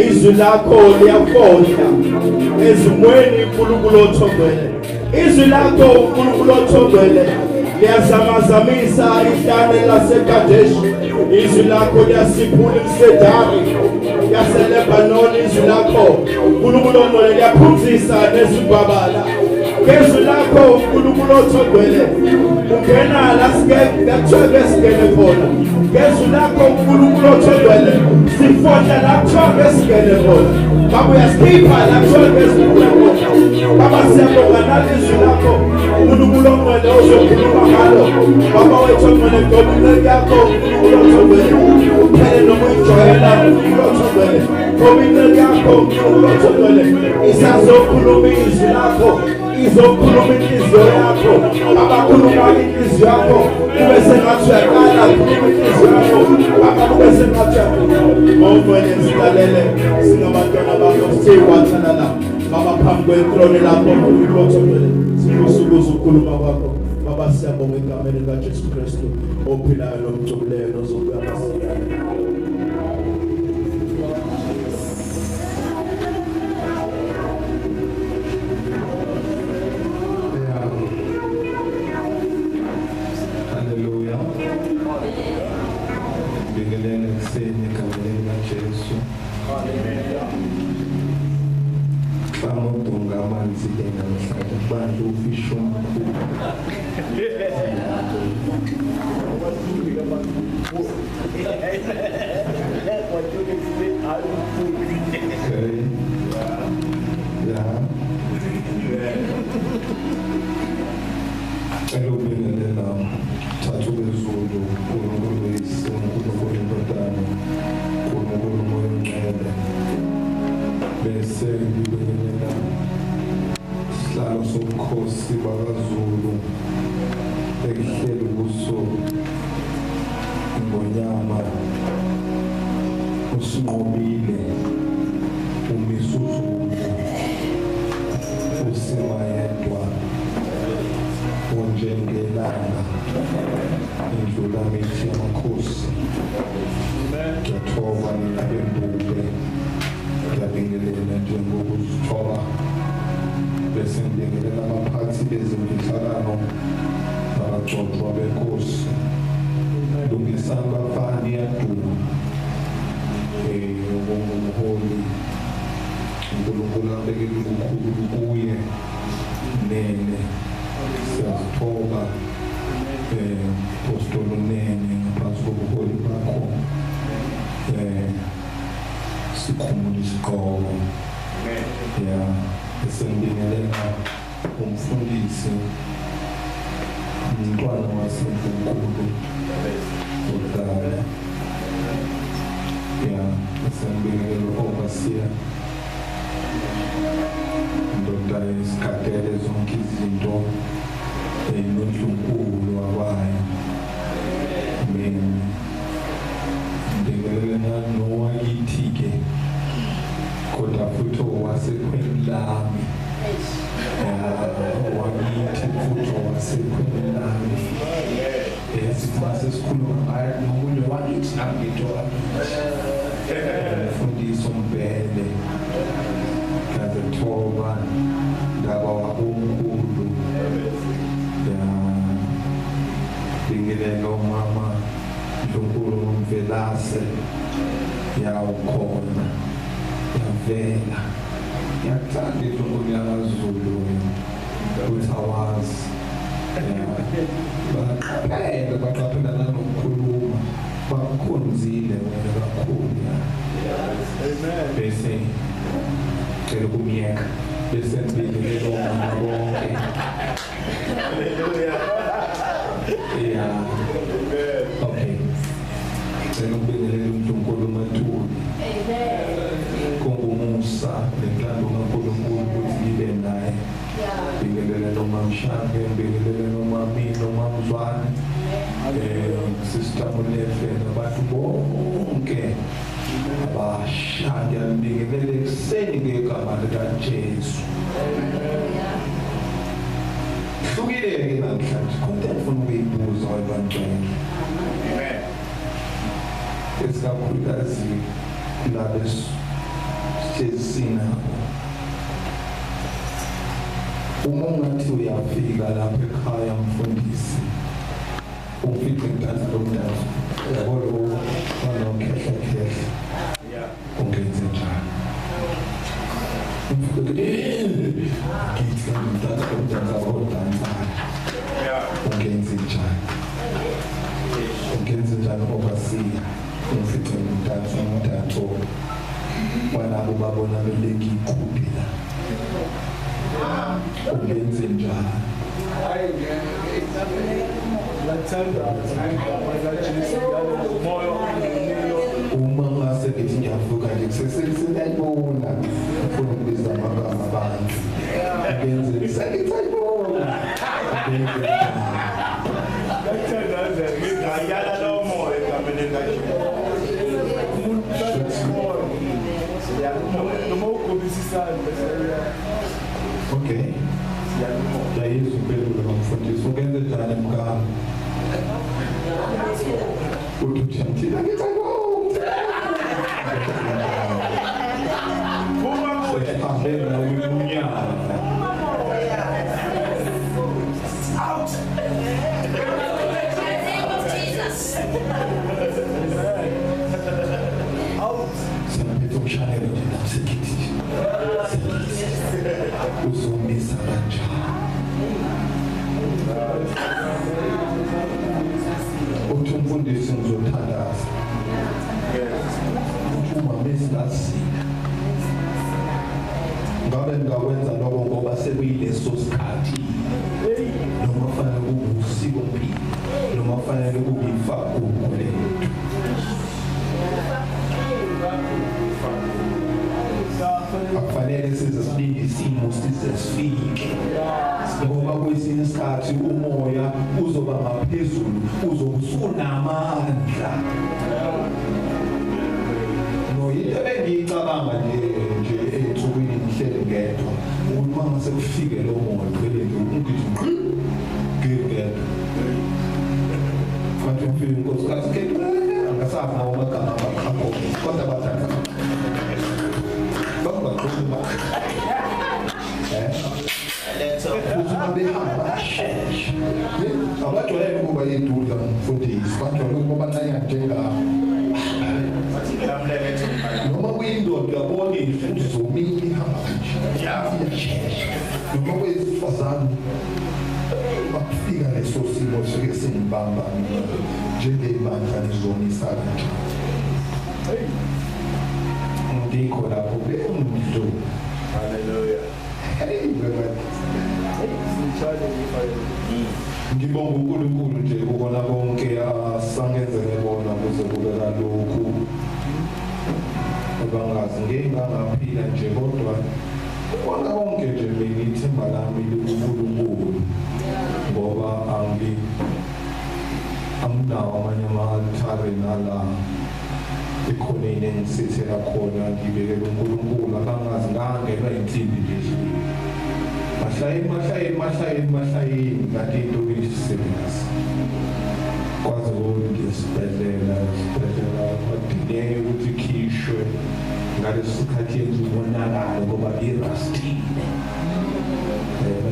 Izwi lakho liyafonda ezimweni uNkulunkulu othobele. Izwi lakho uNkulunkulu othobele liyazamazamisa ihlane laseKadeshi. Izwi lakho liyasiphula imsedari yaseLebanoni. Izwi lakho uNkulunkulu ongcwele liyaphunzisa nezibabala. Ngezwi lakho uNkulunkulu othobele ungena la singeke singene khona. Ngezwi lakho uNkulunkulu othobele sifonda la singene khona. Baba uyasikhipha la singene khona. Baba siyabonga nalizwi lakho uNkulunkulu ongcwele ozokhuluma ngalo. Baba wethu ongcwele ngobunene yakho uNkulunkulu othobele uphele noma uyijwayela uNkulunkulu othobele. Ngobunene yakho uNkulunkulu othobele isazokhuluma izwi lakho. Izokhuluma inhliziyo yakho. Abakhuluma inhliziyo yakho kube sengathi uyaqala ukukhuluma inhliziyo yakho. Baba kube sengathi ongcwele silalele singabantwana bakho siwathana la. Baba phambi kwetrone lakho uNkulunkulu othobele sikusukuza ukukhuluma kwakho. Baba siyabonga egameni likaJesu Kristu ophilayo nomcubuleyo nozobuya masinyane. kwenzile namhlanje bantu ufisho elubingelela thathu bezulu uNkulunkulu wethu uNkulunkulu indodana uNkulunkulu moya ongcwele bese ngibingelela sihlalo somkhosi bakaZulu ekuhleli kuso Ngonyama usinqobile uMisuzulu uSimayedwa unjengelanga indlula mithi yamakhosi ngiyathoba ngiyabembule ngiyabingelela njengokuzithoba bese ngibingelela abaphathi bezemfihlakano nabagcotshwa benkosi lungisani bafani yaduma ngumholi uNkulunkulu abekele ukukhulu kuye nene siyathoba apostolo nene ngaphansi kobuholi bakho sikhumula isiqholo ya esengibingelela umfundisi umntwana waseNkulunkulu udala ya esengibingelela overseer indoda esikhathele zonke izinto noNkulunkulu wabayo ngibingelela nowakithi-ke kodwa futhi owasekhweni lami wakithi futhi owasekhweni lami sithi basesikhuluma ngayo nokunye wakithi nami ngitho umfundisi uMbele ngazithoba ndaba wabonkulu bingelela umama uNkulunkulu uMvelase yawukhona yavela yakuthanda uNkulunkulu yakaZulu ukuthi awazi baqaphela nanokukhuluma bakukhonzile wena kakhulu bese cela kumyeka bese ngibingelela umama bonke okay cela ukubingelela uNkulunkulu Mathuli kungumusa lenhlalo kaNkulunkulu ukuthi ngibe naye bingelela noMamshange bingelela nomami noMamzwane sister Molefe nabantu bonke abashaya bingelela ekuseni ngegama likaJesu hlukile-ke namhlanje konke ngifuna ukuyibuza abantwana amen esikakhulukazi labo sesina uma ungathi uyafika lapha ekhaya mfundisi ufice ntanzi lomntazi yabona wanokhehla ungenze njani ngithi ntanzi lomntazi abodansayo ungenze njani ungenze njani obasiya ufice ntanzi umntatho wanabo babona beleki iqhubi la ungenze njani uma ngase ngithi ngiyavuka nje sesiyayibona ufuna ukubiza amagama abantu ungenze sesiyayibona ngiyala lo moya egameni likaJesu okay yayizo impela ngomfundisi ungenze njani mkami uthi thina ngicabanga uma ngihambela uyimunyana out out sanapita umshayelo nje nasekithi uzumi uyibonisa kanjani uthi umfundisi ngizothandaza uma mesingazina ngabe ngakwenza lokho ngoba sekuyileso sikhathi noma fanele kube usiko mpilo noma fanele kube ifagulo lento akufanele size silinde isimo size sifike ngoba kwesinye isikhathi umoya uzoba ngaphezulu uzobe usunamandla into engiyicabanga nje ensukwini ngihlele ngedwa uma ngase kufike lo moya phela ungithi ngigedwa kanti mfike inkosikazi kedwa angasafa ngomagama akho kodwa bathanda bakuba kuthi behamba abajwayele ukuba yidudla mfundisi bajwayele ukuba nanya njengabo noma kuyindoda uyabona futhi zomile ihamba kanje noma kuyisifazane bakufika leso simo soke singibamba njengey'bandla nizomisa kanje ngikho lapho bengidlu ngibonga uNkulunkulu nje ukubona bonke asangenzele bona kuze kube kalokhu bangazi ngeke ngaphila nje kodwa ubona bonke nje ngithemba lami uNkulunkulu ngoba anginawo amanye ama-althare nala ikhoneni engisithela khona ngibekele uNkulunkulu abangazi ngangenwa insimbi nje mahlayeni kanti into kuyisisebenzi kwaze ukuthi isibhedlela adineke ukuthi ikhishwe ngaleso sikhathi yenza umonakalo ngoba irastile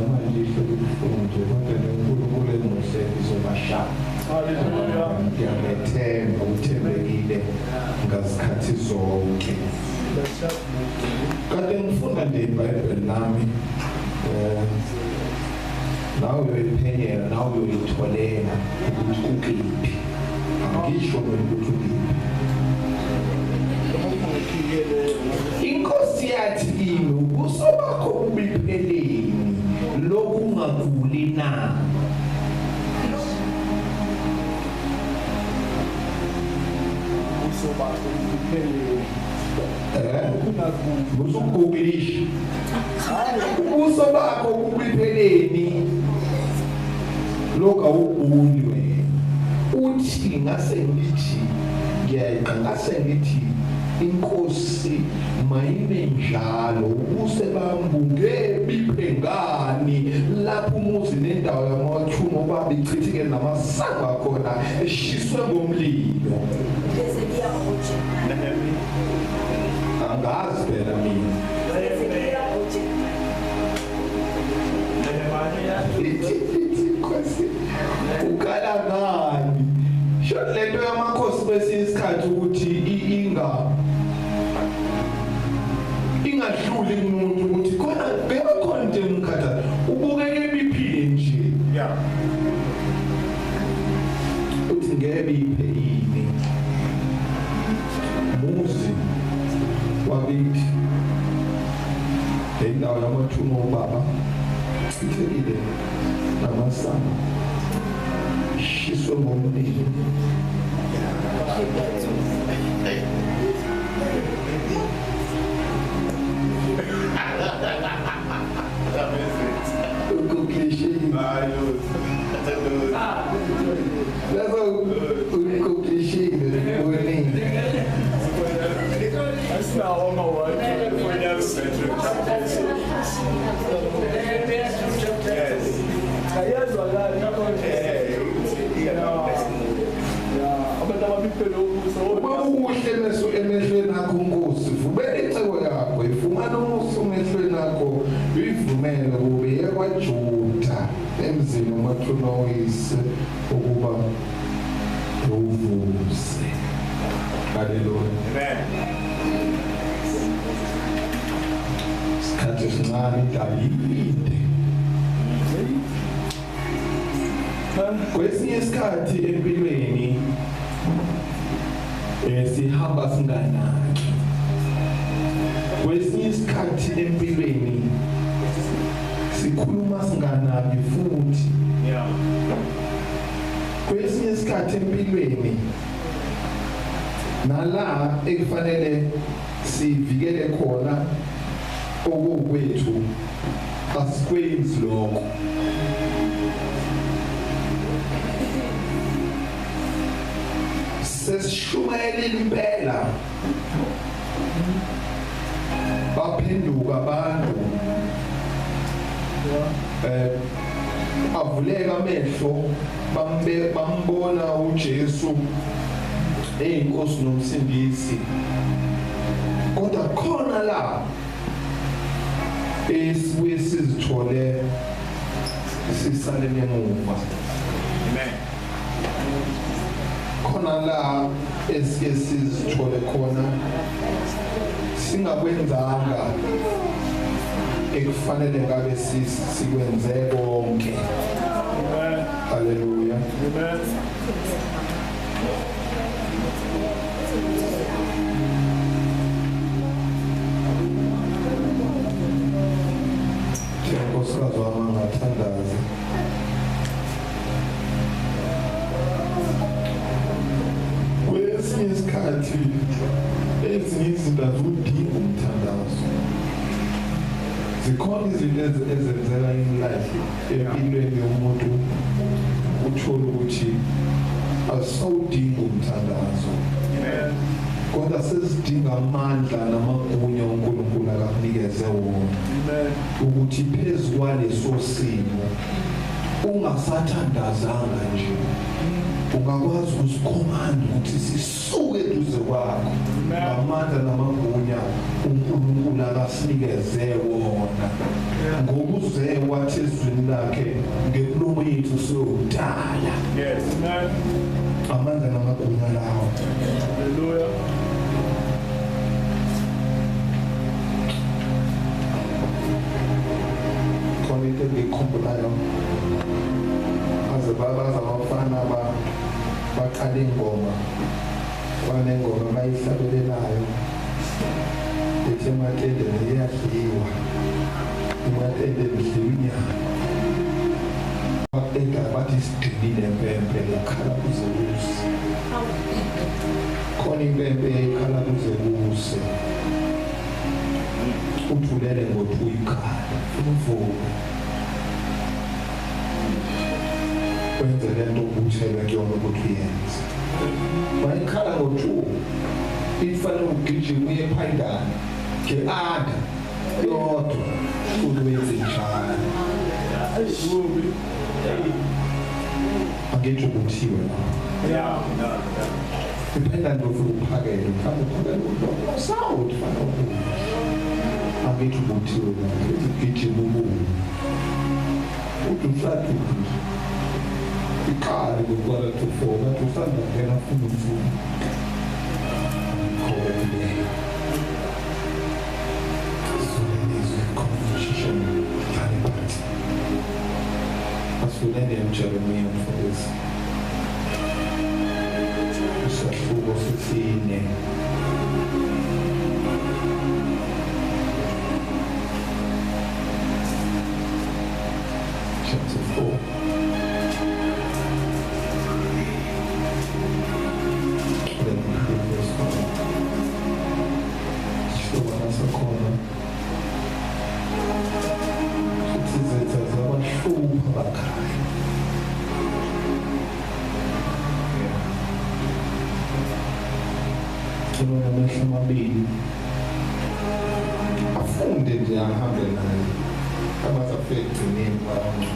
manje isho kubuhlungu nje kodwa uNkulunkulu emuhle izobashaya ngiyamethemba uthembekile ngazikhathi zonke kade ngifunda nje iBhayibheli lami nawe uyiphenyela nawe uyitholela ukuthi ukiphi angisho ukuthi ukiphi inkosi yathi kimi ubuso bakho ubipheleni lokungaguli na ubuso bakho ubipheleni usukugulisha ubuso bakho kubipheleni lokho awuguli wena uthi ngase ngithi ngiyaqangase ngithi inkosi mayibe njalo ubuse bambunge biphengani lapho umuzi nendawo yamathungo babichithike namasanga khona eshiswe ngomlilo angazi phela mina ukala ngani shot lento yamakhosi besisikhathi ukuthi ingadluli kumuntu ukuthi khona bekhona nje umkhatha ubukeke biphile nje uthi ngeke iphe yini muzi wakithi indawo yamathumo baba ithekile namasana shiswe ngomlilo emehlweni akho Nkosi vumela icebo yakho ifumana umusa emehlweni akho uyivumele kube yakwaJuda emzini umathuno oyise ukuba uvuse haleluya amen sikhathi sincane dalile Kwesinye isikhathi empilweni sihamba singanaki. Kwesinye isikhathi empilweni sikhuluma singanaki futhi. Kwesinye isikhathi empilweni nala ekufanele sivikele khona okukwethu asikwenzi lokho. Sesishumayela impela baphenduka abantu avuleka amehlo bambona uJesu eyinkosi nomsindisi, kodwa khona la esibuye sizithole sisalele emuva. Amen. Khona la esike sizithole khona singakwenzanga ekufanele ngabe sikwenze konke. Amen. Hallelujah. Amen. Nkosikazi wami angathandaza. Kwesinye isikhathi ezinye izinto azudinga umthandazo. Zikhona izinto ezenzeka empilweni yomuntu uthola ukuthi asawudinga umthandazo. Amen. Kodwa sezidinga amandla namagunya uNkulunkulu akakunikeze wona. Amen. Ukuthi phezu kwaleso simo ungasathandazanga nje ungakwazi ukusikhomanda ukuthi sisuke eduze kwakho. Amandla namagunya uNkulunkulu akasinikeze wona. Ngokuze wathi ezwini lakhe ngekulumo yethu siyodala. Yes, amen. Amandla namagunya lawo. Hallelujah. Khona into engikhumbulayo azabaza abafana baqala ingoma, banengoma bayihlabelelayo ethi ematende iyadliwa, ematende idliwa inyama. Bakenda bathi sigcinile impempe ekhala kuze kuse. Khona impempe ekhala kuze kuse. Uthulele ngothi uyikhala uvuka. Wenze lento obuthelwe kuyona ukuthi uyenze. Bayikhala ngo-2 ifanele ugijima uye ephayindana ke ada yodwa uwenze njalo. Angithi ukuthiwe la. Iphayindana ndofuna ukuphakela, uphakela sawuthi fana ukuthi. Angithi ukuthiwe la, ugijima ubuye. Uduhlathi iqala ngokwala tufoka tusanda ngena futhi khona conversation party asulene Jeremiah for this sahluko sesine chapter 4. Amabili afunde nje ahambe naye abazafekthi nembani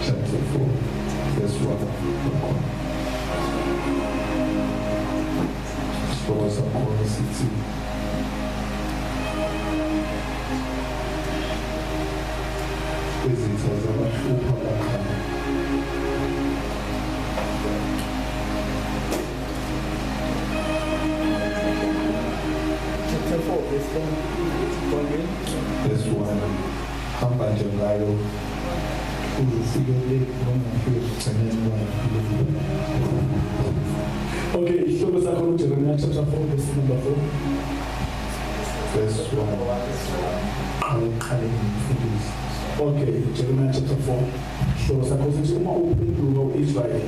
chapter 4 verse 1. Sipho sakho sithi izitha zabahlupha bakhala. Verse 1. Hamba nje ngayo uzufike le noma ufike ugcineni wakho. Okay, isihloko sakho uJeremiah chapter 4 verse number 4. Verse 1. Qale ngifundise. Okay, Jeremiah chapter 4. Isihloko sakho sithi uma uphenduka uIsrael.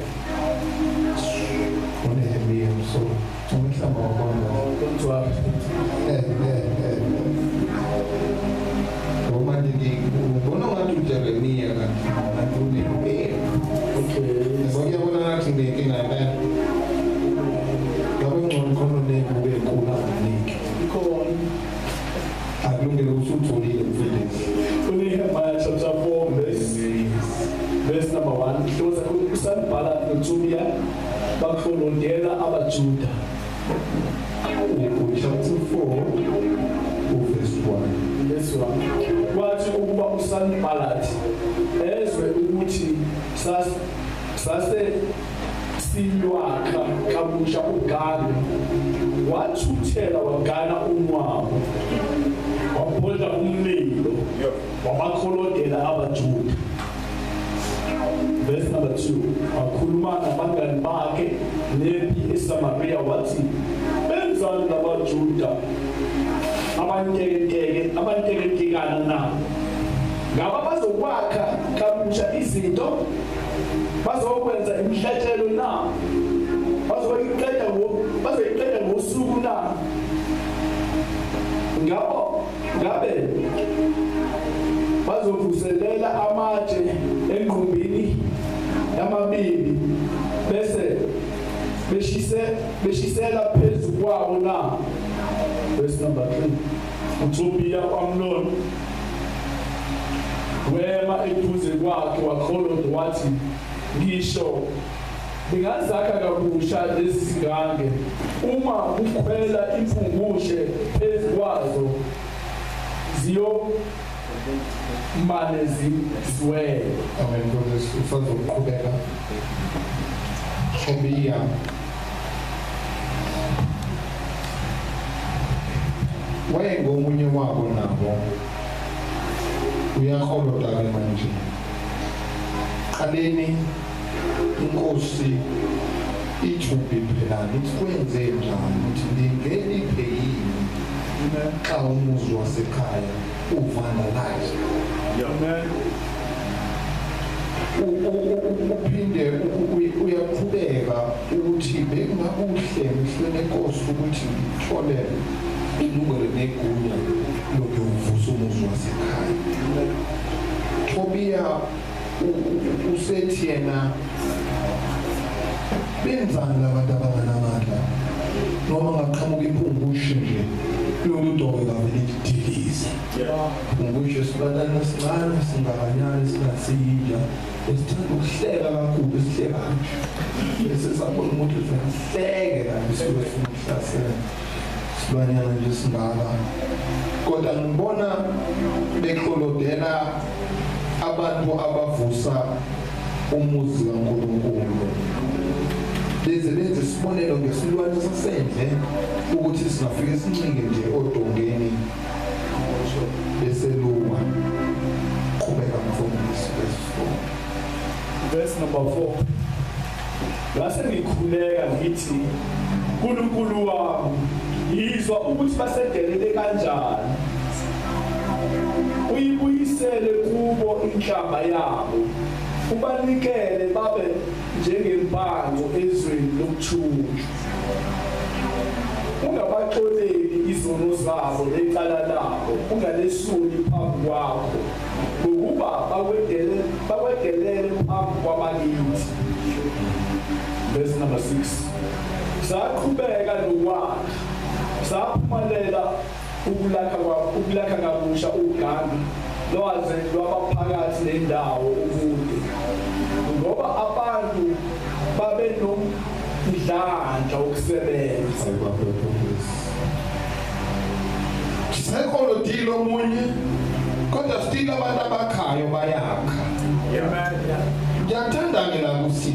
Nehemiya so umhlaba wabona. Don't worry. Roma ngibona ngathi uJeremiya kanti unehemiya. Okay. Ngiyabona ngathi nginenkinga la. Ngabe ngcono khona nekube ekhula abaningi. Ikhona. Akulungile usutholile mfundisi. Nehemiah chapter 4 verse number 1. Isihloko sakho uSanballat noTobiya bakhulondela abaJuda. Chapter 4 verse 1. Yes, one. Wathi ukuba uSanballat ezwe ukuthi sase silwakha kabusha ugane, wathuthela wagana unwabu, waphola umlilo, wabakholodela abaJuda. Verse number 2. Wakhuluma nabangani bakhe nempi eSamaria wathi, benzani labaJuda abantekekana na? Ngaba bazokwakha kabusha izinto, bazokwenza imihlatshelo na? Bazoyiqeda ngosuku na? Ngabe bazovuselela amatshe engqumbini yamabibi bese beshisela phezu kwawo na? Verse number 3. uTobiya kwaMloni wema eduze kwakhe wakholoda wathi, ngisho ngingazakha kabusha lezi zigange uma kukhwela impungushe phezu kwazo ziyomane zizwele. Amen. Brothers, ufazwe ukuqhubeka. Tobiya wayengomunye wabo nabo. Uyakholoda-ke manje. Qaleni inkosi iJubi phela ithi kwenze njani ukuthi lingeliphe yini xa umuzi wasekhaya uvandalize. Amen. Uphinde uyaqhubeka ukuthi bekungakuhle mhlene Nkosi ukuthi ngithole ilungelo negunya lokuvusa umuzi wasekhaya. Tobiya usethi yena benzani labantu abanganamandla noma ngaqhamuka impungushe nje loludobe kavele lidilize. Impungushe sibatana sincane singakanyana singasiyija esithanda ukuhleka kakhulu esihleka nje bese sabona umuntu sihleke kanti sifuna ukuhlasela silwanyana nje singaka. Kodwa ngibona beklolodela abantu abavusa umuzi kaNkulunkulu. Lenze isibonelo ngesilwane sasendle ukuthi singafike sincike nje odongeni beseluma. Qhubeka mfundisi. Verse number 4. Lase ngikhuleka ngithi, uNkulunkulu wami, yizwa ukuthi basedelele kanjani. Uyibuyisele kubo inhlamba yabo, ubanikele babe njengempango ezweni lokuthunjwa. Ungabaxoleli izono zabo lecala labo, ungalesuli phambi kwakho, ngokuba bakwedelele phambi kwabakithi. Verse number 6. Saqhubeka nokwakha, saphumelela ukulakha kabusha uganga lwaze lwabaphakathi nendawo ukude, ngoba abantu babenomdlandla wokusebenza. Sisekolodile omunye kodwa still abantu abakhayo bayakha. Ngiyathanda-ke la ku-6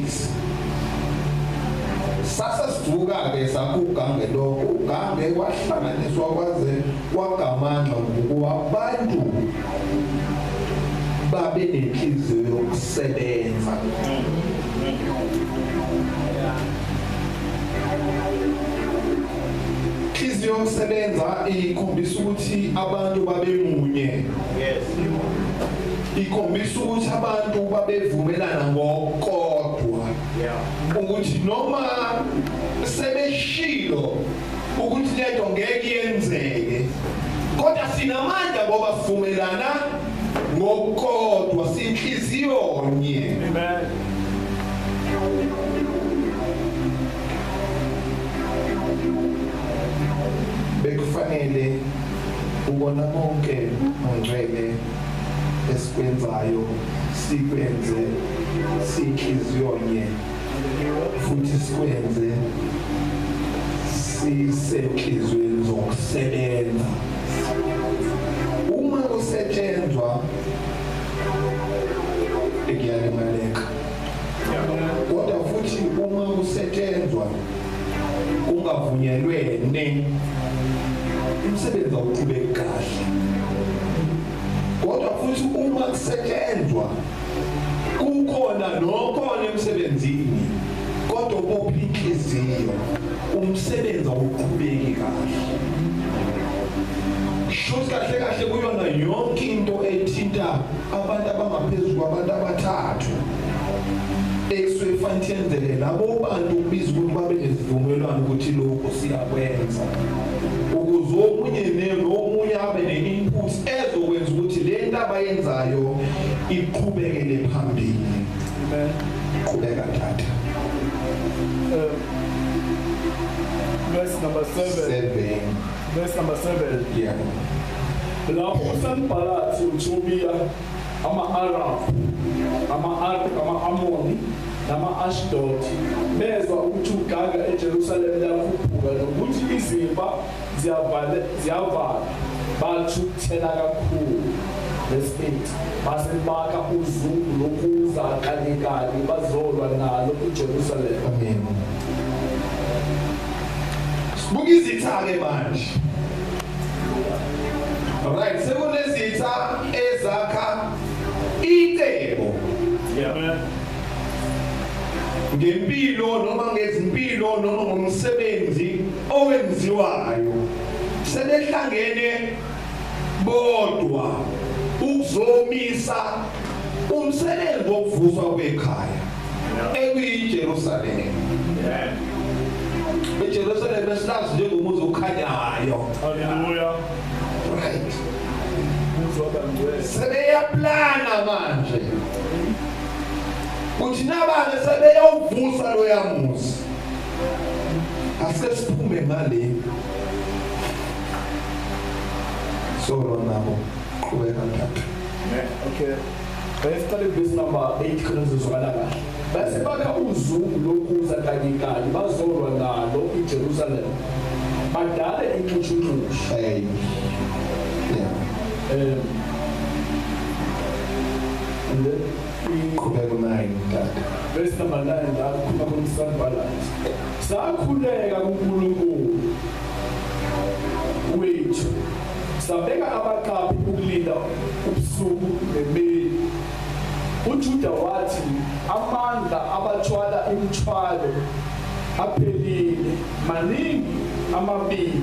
sasa sivuka-ke sakugange lokho ugange wahlanganiswa kwaze kwagamandla ngokuba abantu babe nenhliziyo yokusebenza. Inhliziyo yokusebenza ikhombisa ukuthi abantu babe munye. Ikhombisa ukuthi abantu babevumelana ngokodwa. Ukuthi noma sebeshilo ukuthi lento ngeke yenzeke, kodwa sinamandla ngoba sivumelana ngokodwa, sinhliziyo nye. Amen. Bekufanele ubona konke ngcwele esikwenzayo sikwenze sinhliziyo nye, futhi sikwenze sisenhlizweni zokusebenza. Uma kusetshenzwa ekuyalimaleka, kodwa futhi uma kusetshenzwa kungavunyelwene, umsebenzi awuqhubeki kahle. Kodwa futhi uma kusetshenzwa kukhona nokhona emsebenzini, kodwa ubopha inhliziyo, umsebenzi awuqhubeki kahle. Shothi kahle kahle kuyona yonke into ethinta abantu abangaphezulu kwabantu abathathu ekusuke fanele yenzele labo bantu kubiza ukuthi babe nesivumelwano ukuthi lokho siyakwenza, ukuze omunye nomunye abe ne-input ezokwenza ukuthi le nto abayenzayo iqhubekele phambili. Qhubeka tata. Verse number 7. Verse number 7. Yeah. Lapho uSanbalati uTobiya ama-Arab, ama-Amoni nama-Ashdod bezwa ukuthi ugaga eJerusalema liyakhuphuka nokuthi izimba ziyavala, bathukuthela kakhulu. Verse 8. Base bakha uzungu lokuza kanye bazolwa nalo eJerusalema. Amen. Sibuka izitha-ke manje. Alright, sekunezitha ezakha icebo. Yeah. Ngempilo noma ngezimpilo noma ngomsebenzi owenziwayo, sebehlangene bodwa ukuzomisa umsebenzi wokuvuswa kwekhaya ekuyiJerusalema. eJerusalema silazi njengomuzi okhanyayo. Hallelujah. Right. Uzobangcwele. Sebeyaplana manje uthi nabanye sebeyawuvusa lo yamuzi. Asike siphume ngale. Solo nabo qhubeka tata. Okay. Let's start with verse number 8 khona sizozwala kahle. Base bakha uzungu lokuza kanye bazolwa nalo eJerusalem. Badale incutshuncushu. Hey. Yeah. And then Qhubeka 9 tata. verse number 9 la kukhuluma ngoSanbalati. Sakhuleka kuNkulunkulu wethu. Sabeka abaqaphi ukulinda ubusuku nemini. uJuda wathi amandla abathwala imithwalo aphelile, maningi amabibi,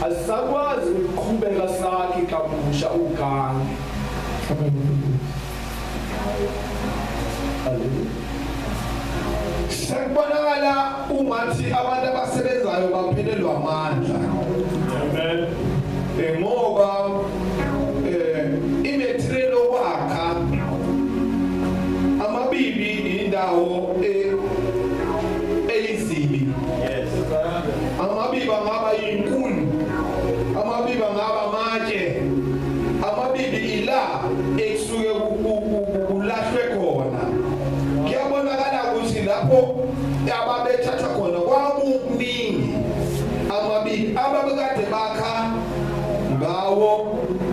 asakwazi ukuqhubeka sakhe kabusha ugange. Hallelujah. Sekubonakala ungathi abantu abasebenzayo baphelelwa amandla. Amen. Ngoba imaterial wakha amabibi indawo eyizibi. Yes. Amabibi angaba yinkulu, amabibi angaba amatshe, amabibi ila ekusuke kulahlwe khona. Kuyabonakala ukuthi lapho ababethatha khona kwakuningi amabibi ababekade bakha ngawo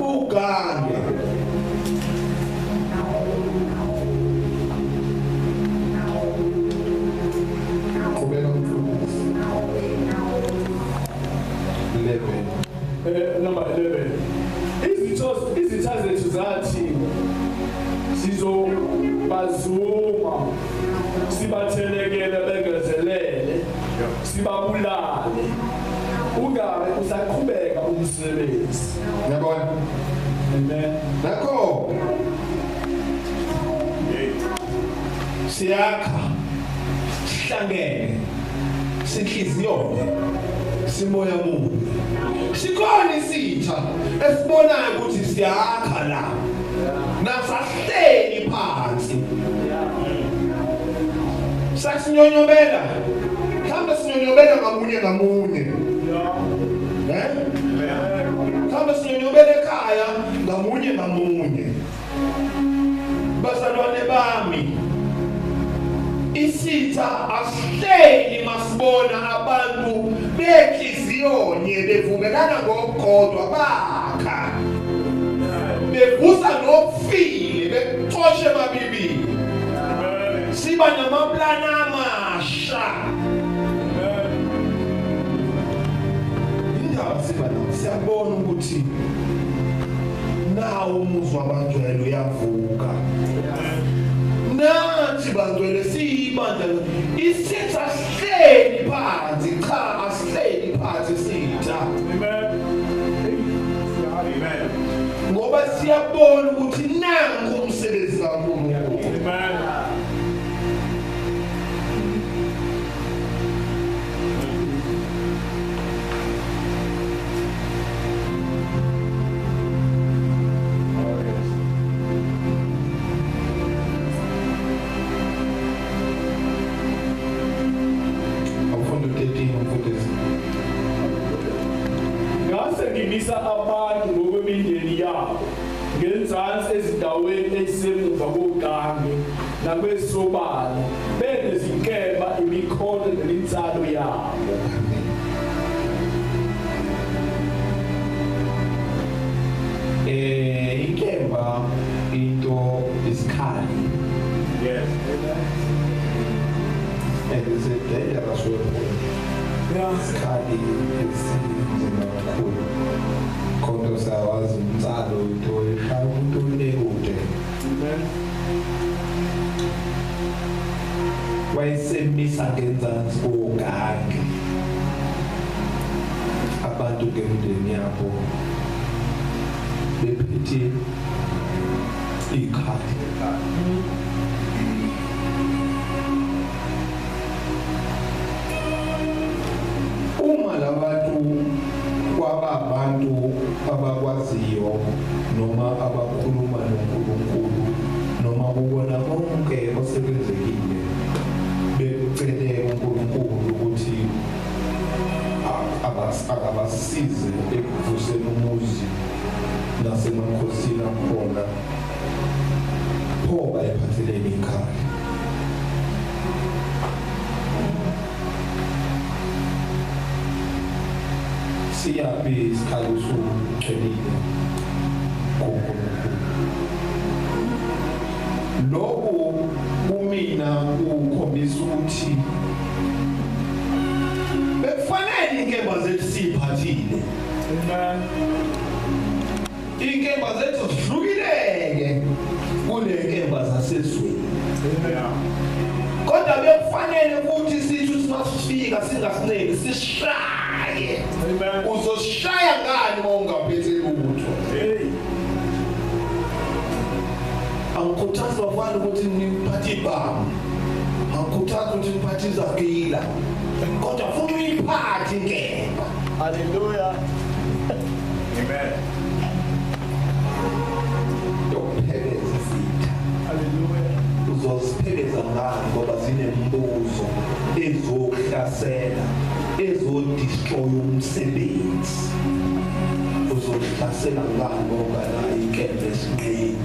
ugange. ulale ungabe usaqhubeka umsebenzi. Yabona? Amen. Nakho siyakha sihlangene sinhliziyo simoya munye sikhona isitha esibonayo ukuthi siyakha la nasahleli phansi sasinyonyobela mhlawumbe sinyonyobela ngamunye mhlawumbe sinyonyobela ekhaya ngamunye bazalwane bami isitha asihleli masibona abantu benhliziyonye bevumelana ngokukodwa bakha bevusa nokufile bexoshe emabibini siba namaplana amasha indaba siba nayo siyabona ukuthi nawo umuzwa wabangcwele uyavuka nathi bangcwele siyibandla isitha sihleli phansi cha asihleli phansi sitha ngoba siyabona ukuthi nangu umsebenzi kaNkulunkulu. Ngase ngimisa abantu ngokwemindeni yabo ngenzansi ezindaweni ezisemuva kogange nakwesobala benezinkemba imikhono neminzalo yabo. Inkemba into isikhali. Yes. And it's a dangerous weapon. Isikhali esinzima kakhulu. Kodwa sawazi umtsalo into eshaya umuntu lekude. Wayesemisa ngenzansi kogange. Abantu ngemindeni yabo bephethe ikhali. Uma labantu kwabantu abakwaziyo noma abakhuluma noNkulunkulu noma ubona konke osekwenzekile becele uNkulunkulu ukuthi abasize ekuvuseni umuzi nasemakhosini akhona pho bayiphatheleni ikhaya. Siyabi isikhali usugcwelile kuNkulunkulu. Lokhu kumina ukukhombisa ukuthi bekufanele inkemba zethu siphathile. Inkemba zethu zihlukileke kunenkemba zasezweni. Kodwa bekufanele ukuthi sithi masifika singasineki sishaye. Uzoshaya ngani uma ungaphethe lutho? Angikhuthaza bafana ukuthi niphathe ibhamu. Angikhuthaza ukuthi niphathe izagila. Kodwa futhi uyiphathe inkemba. Hallelujah. Amen. Yokupheleza isitha. Hallelujah. Uzosipheleza ngani ngoba zinembuzo ezokuhlasela ezodestroy umsebenzi. Uzohlasela ngani ngoba la inkemba esinqeni.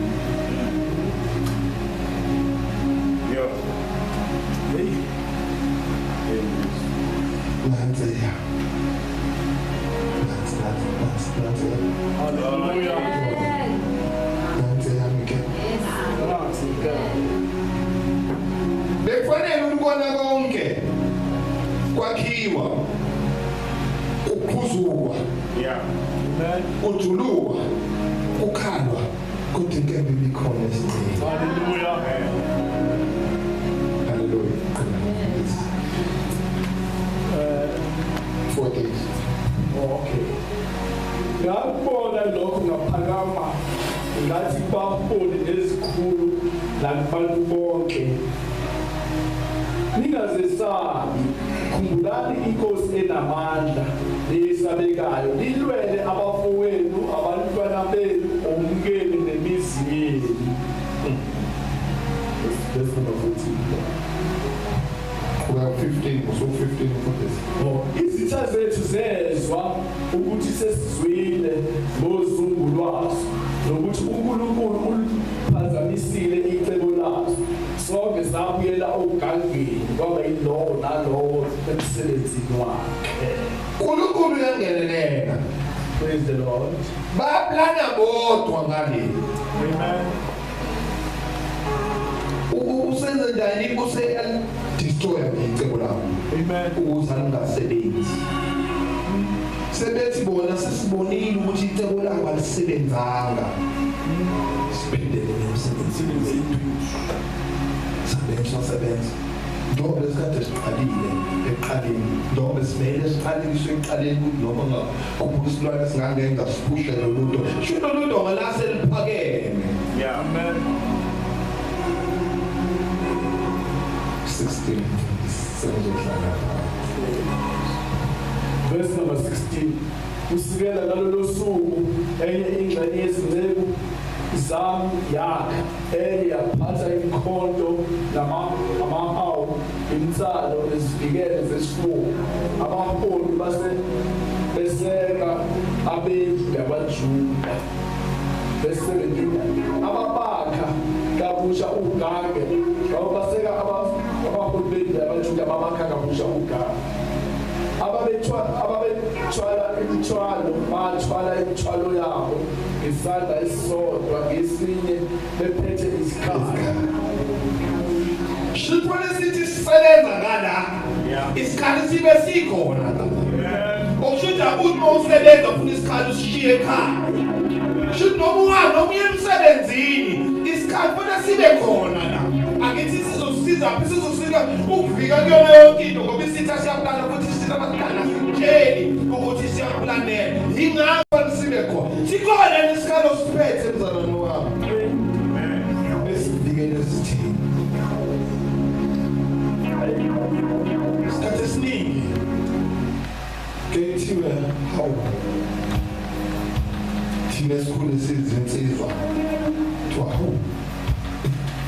Nansiya. Hallelujah. Nansiya mke. Bekufanele ukubona konke kwakhiwa kuphuzulwa. Yeah. Amen. Kujuluwa kukhalwa kodwa inkemba ibikhona esinqeni. Hallelujah. Hallelujah. ngenxa lokho ngaphakama ngathi baholi nezikhulu lakubantu bonke ningazesabi khumbulani inkosi enamandla nesabekayo lilwele abafowenu abantwana benu omkeni nemizi yenu. Verse number 14. We have 15, so 15 for this. Izitha zethu zezwa ukuthi sesizwile ngozungu lwazo nokuthi uNkulunkulu uliphazamisile icebo lazo. Sonke sabuyela ogangeni kwaba yilowo nalowo emsebenzini wakhe. uNkulunkulu uyangenelela. Praise the Lord. Bayaplana bodwa ngaleli. Amen. Usenze njani destroy icebo lakho. Amen. Ukuze lingasebenzi. Sebethi bona sesibonile ukuthi icebo lakho alisebenzanga. Sibhedele emsebenzini wethu. Sabenza. Njengoba lesikade siqalile eqaleni, njengoba simele siqaliswe eqaleni ukuthi noma ngakuphi isilwane singangenza siphushe lolunto. Sho lolunto ngalase liphakeme. Yeah, amen. 16. Verse number 16. Kusukela ngalolo suku enye ingxenye yezindleko zami yakha enye yaphatha imkhonto namahawu insalo ezivikele zesifuba abaholi beseka abendlu yabaJuda. Verse 17. Ababakha kabusha ugange babaseka abaholi bendlu yabaJuda babakha kabusha ugange. Ababethwala imithwalo yabo ngesandla esisodwa ngesinye bephethe isikhathi. Shitwane sithi sisebenza ngala. Isikhathi sibe sikhona la. Okushuda ukuthi mawusebenza ufuna isikhathi usishiye ekhaya. Shit noma emsebenzini isikhathi kufanele sibe khona la. Akithi sizosiza ukuvika kuyona yonke into ngoba isithi siyaplana futhi sinabantwana sitsheli ukuthi siyaplanela. Ingakho sibe khona. Sikhona isikhathi osiphethe emzalwane wami. Besivikele sithini. Isikhathi esiningi kethiwe hawu thina esikhulu sizinsizwa kuthiwa hawu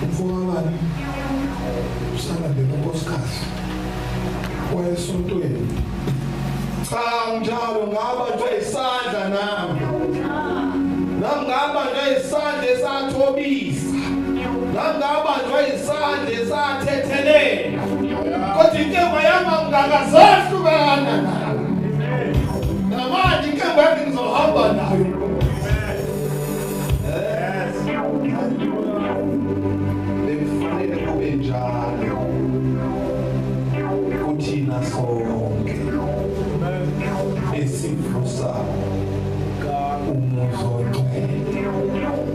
umfowabani usana lenkosikazi wayesontweni. Cha njalo ngabanjwe isandla nami ngabanjwe isandla esathobisa ngabanjwe isandla esathethelela kodwa inkemba yami ngakazahlukana namanje inkemba yami ngizohamba nayo. Bekufanele kube njalo kuthina sonke esifo sakho umuzi ongcwele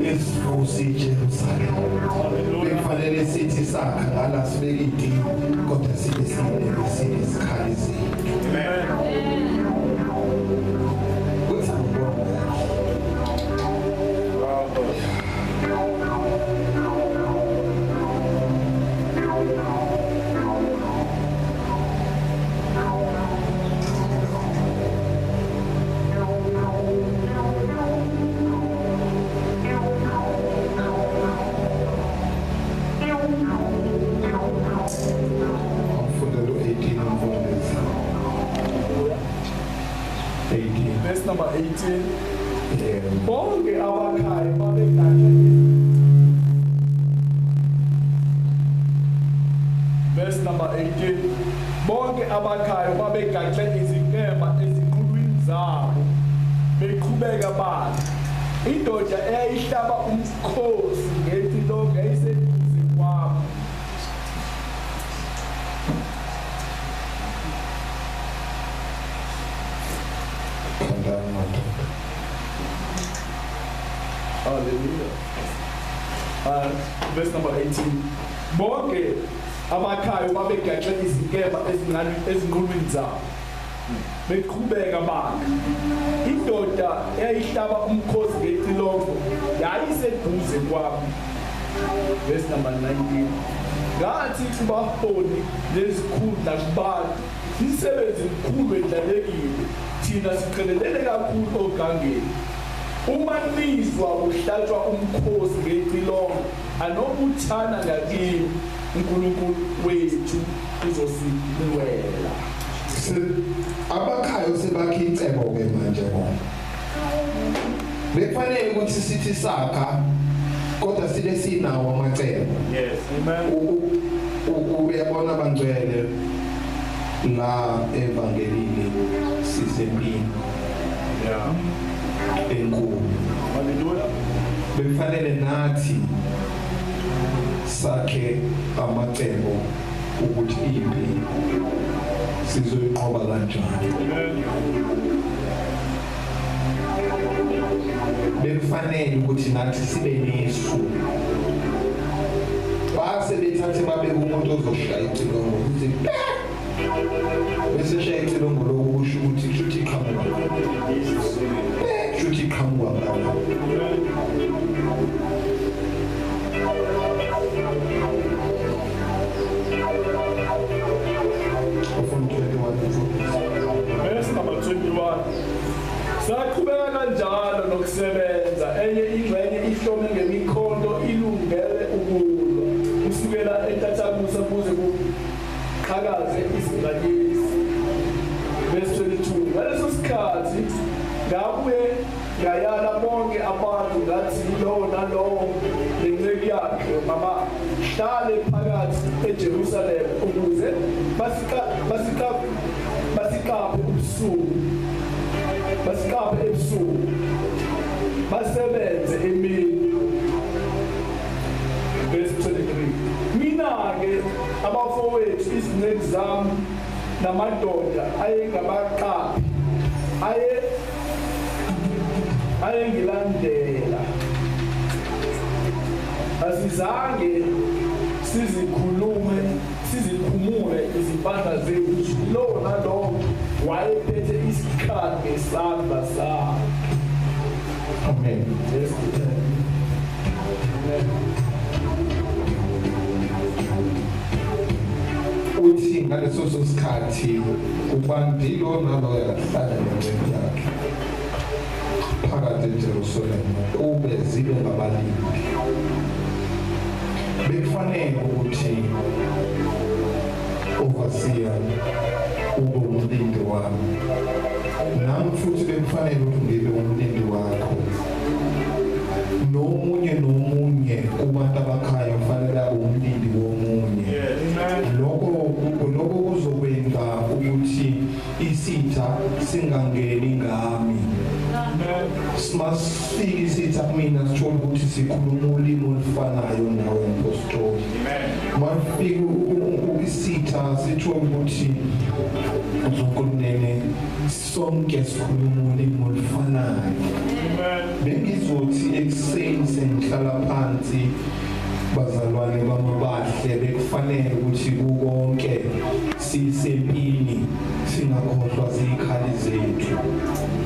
esifusi iJerusalema. Bekufanele sithi sakha ngala sibeke idini kodwa sibe sikhali zethu. Verse number 18. Yeah. Bonke abakhayo babegade. Verse number 18. Bonke abakhayo babegaxe izinkemba ezinqulwini zabo beqhubeka bathi indoda eyayihlaba umkhosi ngethi lonke yayiseduze kwabo. Hallelujah. Verse number 18. Bonke abakhayo babegaxe izinkemba ezinqulwini zabo beqhubeka bakhe. Indoda eyayihlaba umkhosi ngeCilongo yayiseduze kwami. Verse number 19. Ngathi kubaholi lezikhundla kubantu isebenzi mkhulu endlalekile thina siqhelelele kakhulu ogangeni. Uma nizwa kuhlatshwa umkhosi ngeCilongo anokuthana ngakini uNkulunkulu wethu uzosilwela. Abakhayo sebakhe icebo ke manje bona. Bekufanele ukuthi sithi sakha kodwa sile sinawo amacebo. Yes, amen. Uyabona bangcwele la evangelini sisempini. Yeah. Enkulu. Hallelujah. Bekufanele nathi sakhe amacebo ukuthi impi sizoyiqoba kanjani. Bekufanele ukuthi nathi sibe nesu. Base bethathe babe umuntu ozoshaya iCilongo ukuthi bese shaya iCilongo lokusho ukuthi kushuthi iqhamuka. Kushuthi iqhamuka ngapha. Verse number 21. Saqhubeka kanjalo nokusebenza enye ingxenye ihlome ngemikhonto ilungele ukulwa kusukela eTathakusa kuze kuqhakaze izinganyisi. Verse 22. Ngaleso sikhathi ngabuye ngayala bonke abantu ngathi lowo nalowo lenceku yakhe mabahlale phakathi eJerusalema ukuze basikape ebusuku basebenze emini. Verse 23. Mina-ke abafowethu izinceku zami namadoda ayengabaqaphi ayengilandela asizange sizikhumule izimpahla zethu. Lowo nalowo wayephethe isikhathi ngesandla sakhe. Amen. Yes, uthi ngaleso sikhathi ubandilo nalo yahlala nencwadi yakhe phakathi eJerusalema kube zibe ngabalindi. Bekufanele ukuthi overseer ube umlindi wami, nami futhi bekufanele ukuthi ngibe umlindi wakho. Nomunye kubantu abakhaya kufanele abe umlindi womunye. Lokho kuzokwenza ukuthi isitha singangeni ngami. Masifike isitha kumina sithola ukuthi sikhuluma ulimi olufanayo nawe mpostoli. Masifike isitha sithola ukuthi uzokunene sonke sikhuluma ulimi olufanayo. Bengizothi ekuseni sengihlala phansi bazalwane bamabahle bekufanele ukuthi kukonke sisempini singakhohlwa izikhali zethu.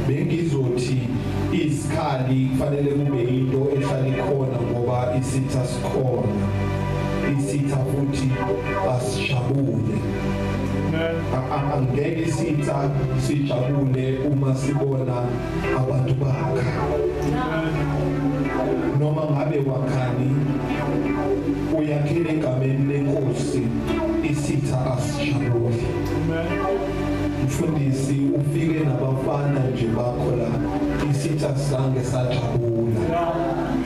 Bengizothi izikhali kufanele kube into ehlala ikhona ngoba isitha sikhona. Isitha futhi asijabule. Angeke isitha sijabule uma sibona abantu bakha. Noma ngabe wakhani uyakhele egameni lenkosi isitha asijabule. Mfundisi ufike nabafana nje bakho la isitha sange sajabula.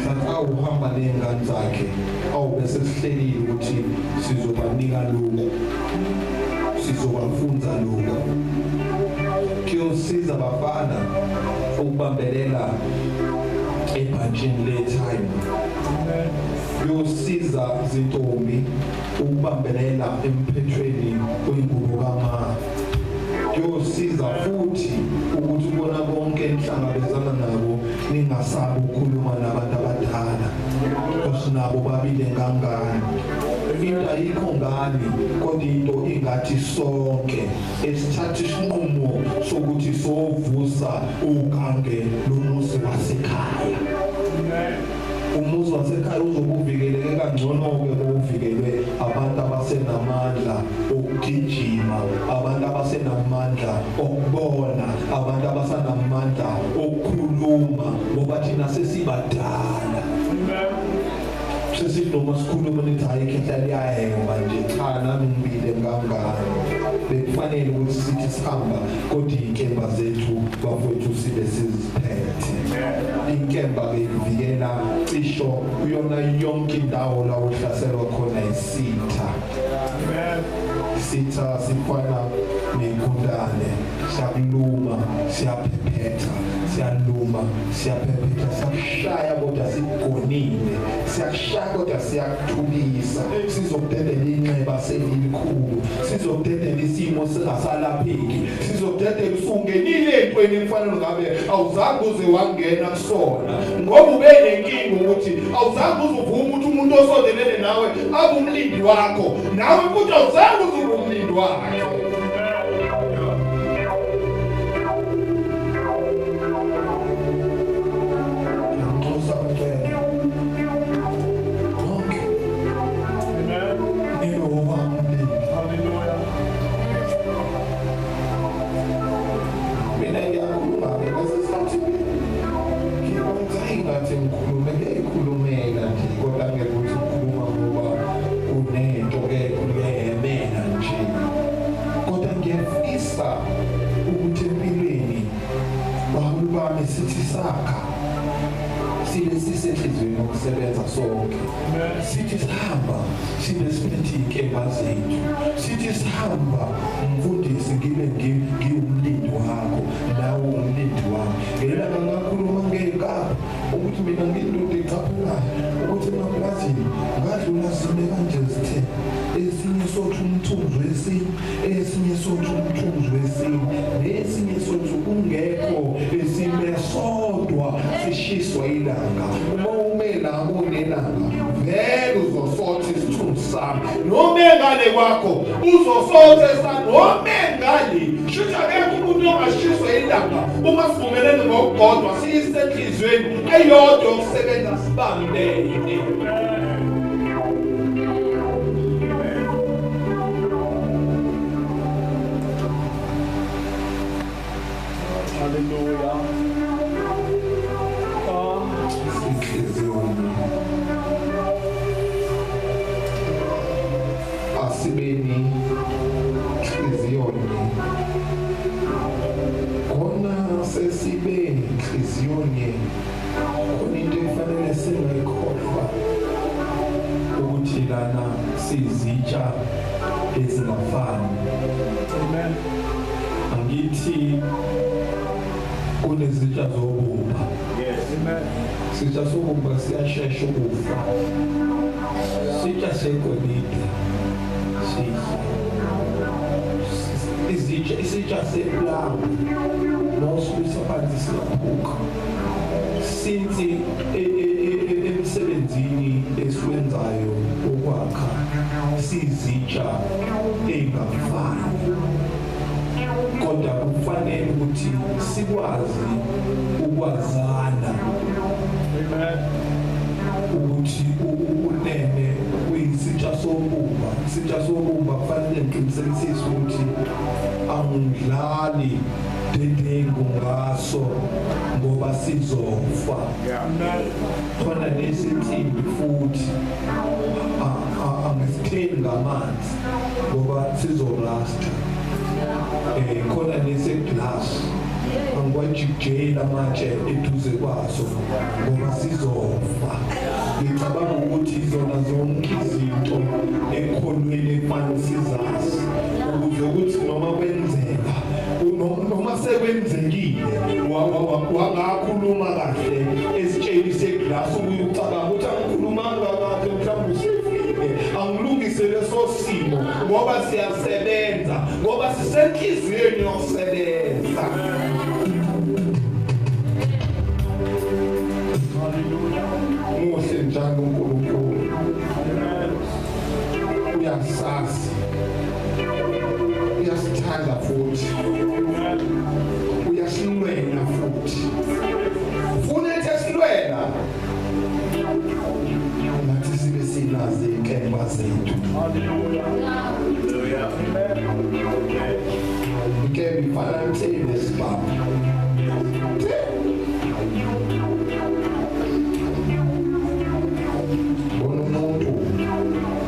Sathi awuhamba nengane zakhe awubese sihlelile ukuthi sizobanika lokho. Sizobafunza lokho. Kuyosiza abafana ukubambelela ebhanjeni le-time. Kuyosiza izintombi ukubambelela emphethweni wengubo kaMama. Kuyosiza futhi ukuthi ubona bonke enhlangabezana nabo ningasabi ukukhuluma nabantu abadala. Kosinabo babile ngangani. into ayikho ngani kodwa into ingathi sonke esithatha isinqumo sokuthi sovusa ugange lomuzi wasekhaya. Umuzi wasekhaya uzokuvikeleke kangcono-ke uvikelwe abantu abasenamandla okugijima, abantu abasenamandla okubona, abantu abasenamandla okukhuluma ngoba thina sesibadala. Sesinoma sikhuluma nithi hayi ikhehla liyahemba nje, cha nami ngibile ngangani. Bekufanele ukuthi sithi sihamba kodwa iy'nkemba zethu bafowethu sibe siziphethe. Inkemba beyivikela cisho kuyona yonke indawo la uhlaselwa khona isitha. Isitha sifana ney'nkundane, siyakuluma, siyaphephetha, siyaluma, siyaphephetha, siyakushaya kodwa sikugonile, siyakushaya kodwa siyakuthulisa, sizokudedela inxeba selilikhulu, sizokudedela isimo singasalapheki, sizokudedela usungenile entweni ekufanele ngabe awuzange uze wangena kusona ngoba ube nenkinga ukuthi awuzange uzuvuma ukuthi umuntu osondelene nawe abe umlindi wakho, nawe futhi awuzange uze ube umlindi wakhe. Sithi sakha sibe sisenhlizweni yokusebenza sonke, sithi sihamba sibe siphethe iy'nkemba zethu, sithi sihamba mfundisi ngibe ngiwumlindi wakho nawe umlindi wami. Ngelanga ngakhuluma ngey'kapa ukuthi mina ngiyindoda ecaphulayo ukuthi emapulazini ngadlula zime kanje zithe esinye sothi umthunzi wesinye, esinye sothi umthunzi wesinye, nesinye sothi kungekho esime sodwa sishiswa ilanga. Uma umela kunelanga vele uzosotha isithunzi sami, noma engale kwakho uzosotha esami, noma engale. Shuthi akekho umuntu ongashiswa ilanga uma sivumelene ngokugodwa siyisenhlizweni eyodwa yokusebenza sibambene. Hallelujah. Asibeni inhliziyoni khona sesibe inhliziyoni khona into efanele singayikhohlwa ukuthi lana sizitsha ezingafani. Amen. Angithi kunezitsha zobumba. Yes. Amen. Sitsha sobumba siyashesha ukufa. Sitsha segolide isitsha seplango nosibisa phansi siyaphuka. Since emsebenzini esiwenzayo okwakha sizitsha ey'ngafani, kodwa kufanele ukuthi sikwazi ukwazana ukuthi unene kuyisitsha sobumba. Isitsha sobumba kufanele ngiqinisekisise ukuthi angidlali dedengu ngaso ngoba sizofa. Khona nesinsimbi futhi angisitheli ngamanzi ngoba sizolasta. Khona neseglass angwajikujela amatshe eduze kwaso ngoba sizofa. Ngicabanga ukuthi izona zonke izinto ekholweni ekufanele sizazi ukuze ukuthi noma kwenzeka noma sekwenzekile wangakhuluma kahle esitsheni seglass ubuye ucabanga ukuthi angikhulumanga kahle mhlawumbe usefile, angilungise leso simo ngoba siyasebenza, ngoba sisenhliziyweni yokusebenza. Muhle njalo uNkulunkulu. Ike bifana mtheni nesibaba. Bona umuntu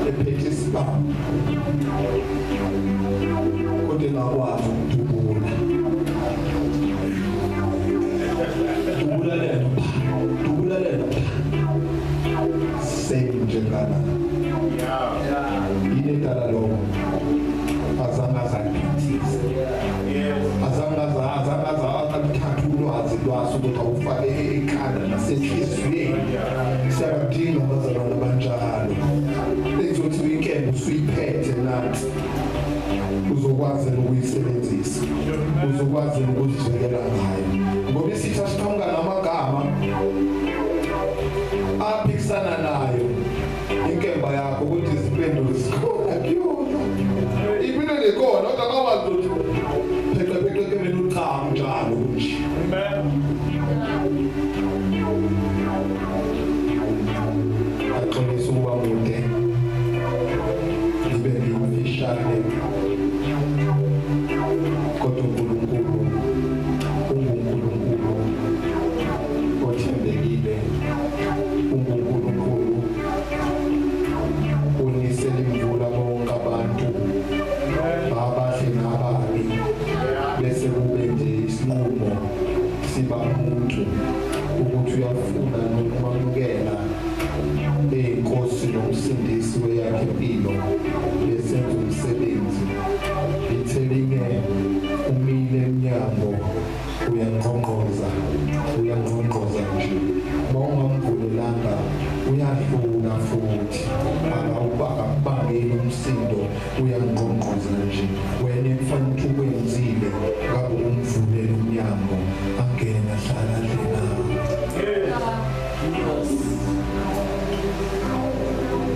ephethe isibaba. Kodwa engakwazi ukudubula. Dubula lena. Senjengana. Yini dala lokho? Azangaza akuthatha ulwazi lwaso ukuthi awufake ekhanda nasenhliziyweni. Siyabadinga abazalwane abanjalo. Ezothi weekend usuyiphethe nathi. Uzokwazi ukuyisebenzisa. Uzokwazi ukuzivekela ngayo. Ngoba isithi asiqhamuka namagama aphikisana nayo. Inkemba yakho ukuthi iziphendulo zikhona kuyona. Impilo lekhona kodwa akwazi ukuthi pheqepheqe mina uchamu njalo nje. Amen. Axolisa ukuba mude. Ibe ngimfishane. Kodwa uNkulunkulu unguNkulunkulu othembekile. uNkulunkulu unisela imvula bonke abantu abahle nababi bese kube nje isinqumo siba umuntu ukuthi uyafuna nokumamukela inkosi nomsindisi weyakhe impilo bese umsebenzi ithelinge umile emnyango uyangqongqoza nje bongamvulelanga uyahlula futhi akubangeli umsindo uyangqongqoza nje wena ekufanele ukuthi ukwenzile ngabe umvulela umnyango angena hlala lena.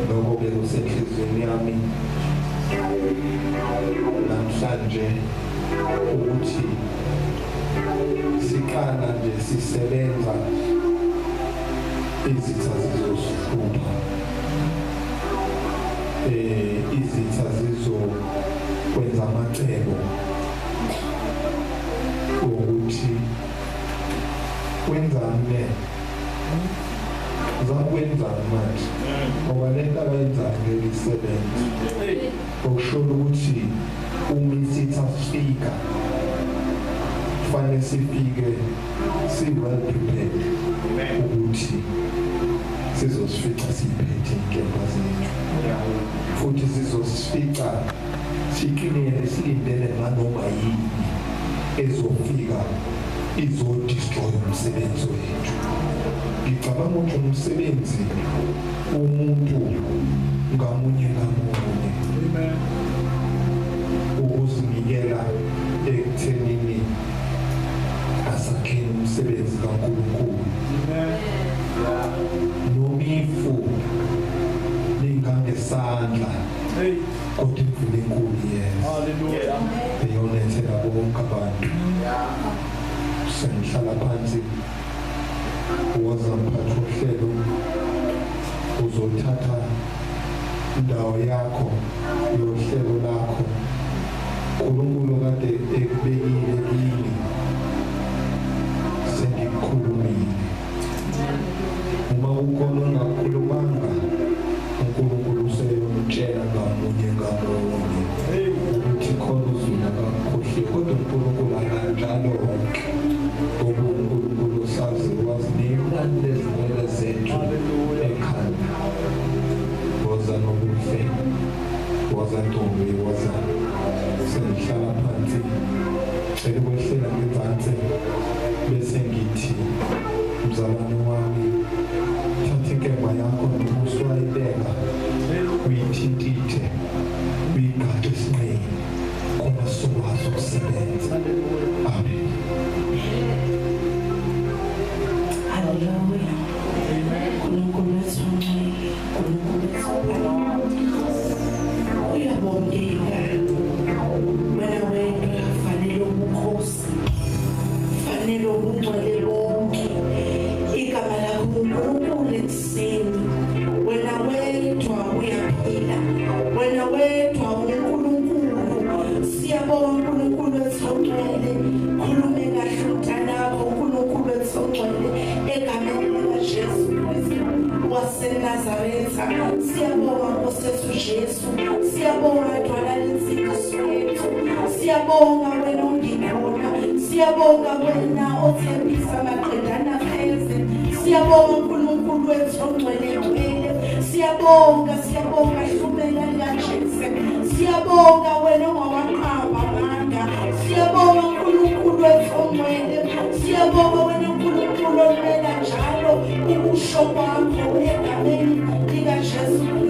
Lokho bekusenhlizweni yami namhlanje ukuthi siqala nje sisebenza izitha zizosihlupa izitha zizokwenza amacebo ukuthi kwenzani zakwenzani manje ngoba lento abayenzayo ngelisebenza okusho ukuthi uma isitha sifika kufanele sifike si-well prepared ukuthi sizosifica siyiphethe inkemba zethu futhi sizosifica siqinile silindele nganoma yini ezofika izodestroy umsebenzi wethu. Ngicabanga ukuthi umsebenzi umuntu ngamunye ukuzinikela ekuthenini asakhele umsebenzi kaNkulunkulu. Nomifu lingangesandla kodwa imvula enkulu yenza. Haleluya. Beyonethela bonke abantu. Sengihlala phansi woza mphathi wohlelo uzothatha indawo yakho yohlelo lakho uNkulunkulu kade ekubekile kini sengikhulumile uma ukhona ongakhulumanga uNkulunkulu useyomtshela ngamunye ukuthi khona uzwina kakhohle kodwa uNkulunkulu akanjalo wonke ngoba uNkulunkulu sazi wazinika lezinwele zethu ekhanda woza nobuhle woza ntombi woza sengihlala phansi sekwehlela ngezansi bese ngithi mzalwane wami thatha inkemba yakho uswayibeka uyithintithe uyigade esinqeni khona sizokwazi ukusebenza. Amen. Hallelujah. uNkulunkulu wethu ongcwele, uNkulunkulu wethu uyabongeka wena wedwa fanele ubukhosi fanele ubungcwele bonke igama lakho uNkulunkulu ekuseni wena wedwa uyaphila waseNazaretha, siyabonga Nkosi yethu Jesu, siyabonga dwala lensindiso yethu, siyabonga wena ungikhona, siyabonga wena othembisa amaqedana pheze, siyabonga uNkulunkulu wethu ongcwele, siyabonga ihlumela likaJesu, siyabonga wena ongawaqamba amanga, siyabonga uNkulunkulu wethu ongcwele, siyabonga wena uNkulunkulu omela njalo ukusho kwakho egameni likaJesu.